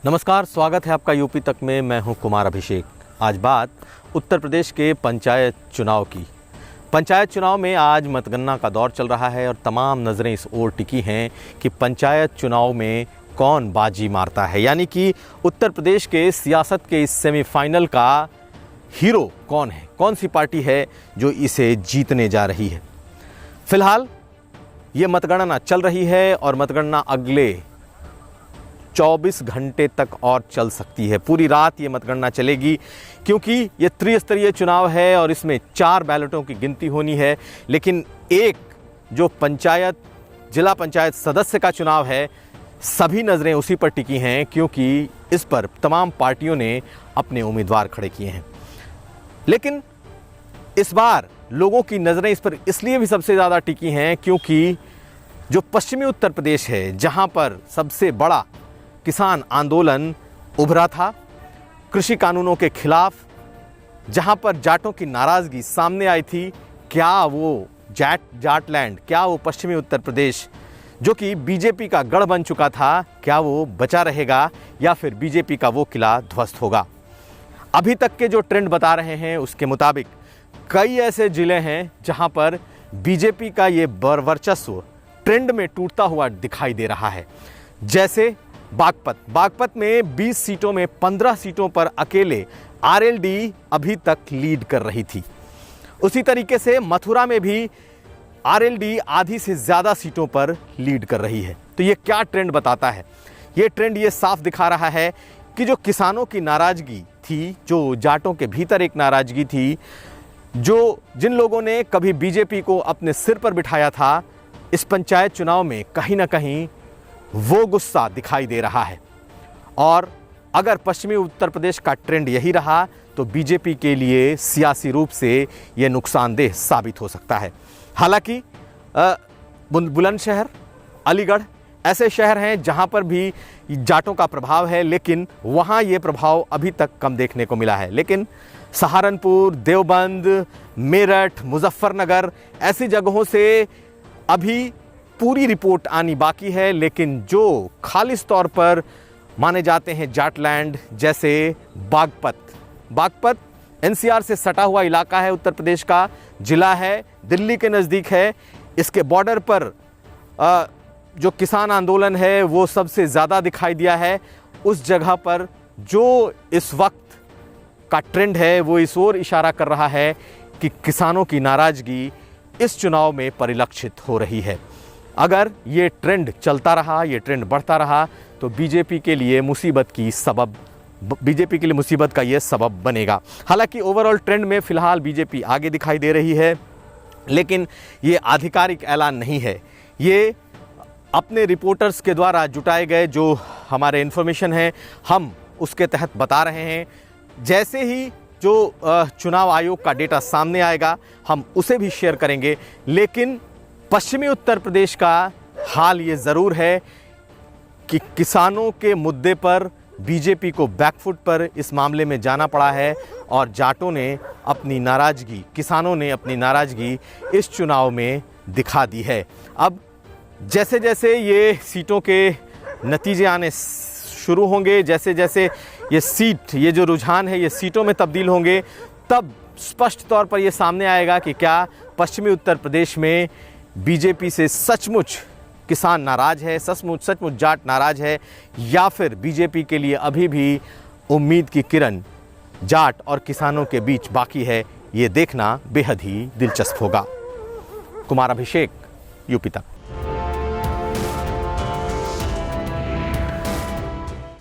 नमस्कार, स्वागत है आपका यूपी तक में। मैं हूं कुमार अभिषेक। आज बात उत्तर प्रदेश के पंचायत चुनाव की। पंचायत चुनाव में आज मतगणना का दौर चल रहा है और तमाम नज़रें इस ओर टिकी हैं कि पंचायत चुनाव में कौन बाजी मारता है, यानी कि उत्तर प्रदेश के सियासत के इस सेमीफाइनल का हीरो कौन है, कौन सी पार्टी है जो इसे जीतने जा रही है। फिलहाल ये मतगणना चल रही है और मतगणना अगले 24 घंटे तक और चल सकती है। पूरी रात ये मतगणना चलेगी क्योंकि ये त्रिस्तरीय चुनाव है और इसमें 4 बैलेटों की गिनती होनी है। लेकिन एक जो जिला पंचायत सदस्य का चुनाव है, सभी नज़रें उसी पर टिकी हैं क्योंकि इस पर तमाम पार्टियों ने अपने उम्मीदवार खड़े किए हैं। लेकिन इस बार लोगों की नज़रें इस पर इसलिए भी सबसे ज़्यादा टिकी हैं क्योंकि जो पश्चिमी उत्तर प्रदेश है, जहाँ पर सबसे बड़ा किसान आंदोलन उभरा था कृषि कानूनों के खिलाफ, जहां पर जाटों की नाराज़गी सामने आई थी, क्या वो जाटलैंड, क्या वो पश्चिमी उत्तर प्रदेश जो कि बीजेपी का गढ़ बन चुका था, क्या वो बचा रहेगा या फिर बीजेपी का वो किला ध्वस्त होगा। अभी तक के जो ट्रेंड बता रहे हैं उसके मुताबिक कई ऐसे ज़िले हैं जहां पर बीजेपी का ये वर्चस्व ट्रेंड में टूटता हुआ दिखाई दे रहा है। जैसे बागपत में 20 सीटों में 15 सीटों पर अकेले आरएलडी अभी तक लीड कर रही थी। उसी तरीके से मथुरा में भी आरएलडी आधी से ज़्यादा सीटों पर लीड कर रही है। तो ये क्या ट्रेंड बताता है? ये ट्रेंड ये साफ दिखा रहा है कि जो किसानों की नाराज़गी थी, जो जाटों के भीतर एक नाराज़गी थी, जिन लोगों ने कभी बीजेपी को अपने सिर पर बिठाया था, इस पंचायत चुनाव में कहीं ना कहीं वो गुस्सा दिखाई दे रहा है। और अगर पश्चिमी उत्तर प्रदेश का ट्रेंड यही रहा तो बीजेपी के लिए सियासी रूप से ये नुकसानदेह साबित हो सकता है। हालांकि बुलंदशहर, अलीगढ़ ऐसे शहर हैं जहां पर भी जाटों का प्रभाव है, लेकिन वहां ये प्रभाव अभी तक कम देखने को मिला है। लेकिन सहारनपुर, देवबंद, मेरठ, मुजफ्फरनगर ऐसी जगहों से अभी पूरी रिपोर्ट आनी बाकी है। लेकिन जो खालिस तौर पर माने जाते हैं जाटलैंड, जैसे बागपत एनसीआर से सटा हुआ इलाका है, उत्तर प्रदेश का जिला है, दिल्ली के नज़दीक है। इसके बॉर्डर पर जो किसान आंदोलन है वो सबसे ज़्यादा दिखाई दिया है। उस जगह पर जो इस वक्त का ट्रेंड है वो इस ओर इशारा कर रहा है कि किसानों की नाराज़गी इस चुनाव में परिलक्षित हो रही है। अगर ये ट्रेंड चलता रहा, ये ट्रेंड बढ़ता रहा तो बीजेपी के लिए मुसीबत का ये सबब बनेगा। हालांकि ओवरऑल ट्रेंड में फ़िलहाल बीजेपी आगे दिखाई दे रही है, लेकिन ये आधिकारिक ऐलान नहीं है। ये अपने रिपोर्टर्स के द्वारा जुटाए गए जो हमारे इन्फॉर्मेशन है, हम उसके तहत बता रहे हैं। जैसे ही जो चुनाव आयोग का डेटा सामने आएगा हम उसे भी शेयर करेंगे। लेकिन पश्चिमी उत्तर प्रदेश का हाल ये ज़रूर है कि किसानों के मुद्दे पर बीजेपी को बैकफुट पर इस मामले में जाना पड़ा है और जाटों ने अपनी नाराज़गी, किसानों ने अपनी नाराज़गी इस चुनाव में दिखा दी है। अब जैसे जैसे ये सीटों के नतीजे आने शुरू होंगे, जैसे जैसे ये जो रुझान है ये सीटों में तब्दील होंगे, तब स्पष्ट तौर पर ये सामने आएगा कि क्या पश्चिमी उत्तर प्रदेश में बीजेपी से सचमुच किसान नाराज़ है, सचमुच जाट नाराज़ है, या फिर बीजेपी के लिए अभी भी उम्मीद की किरण जाट और किसानों के बीच बाकी है। ये देखना बेहद ही दिलचस्प होगा। कुमार अभिषेक, यूपी तक।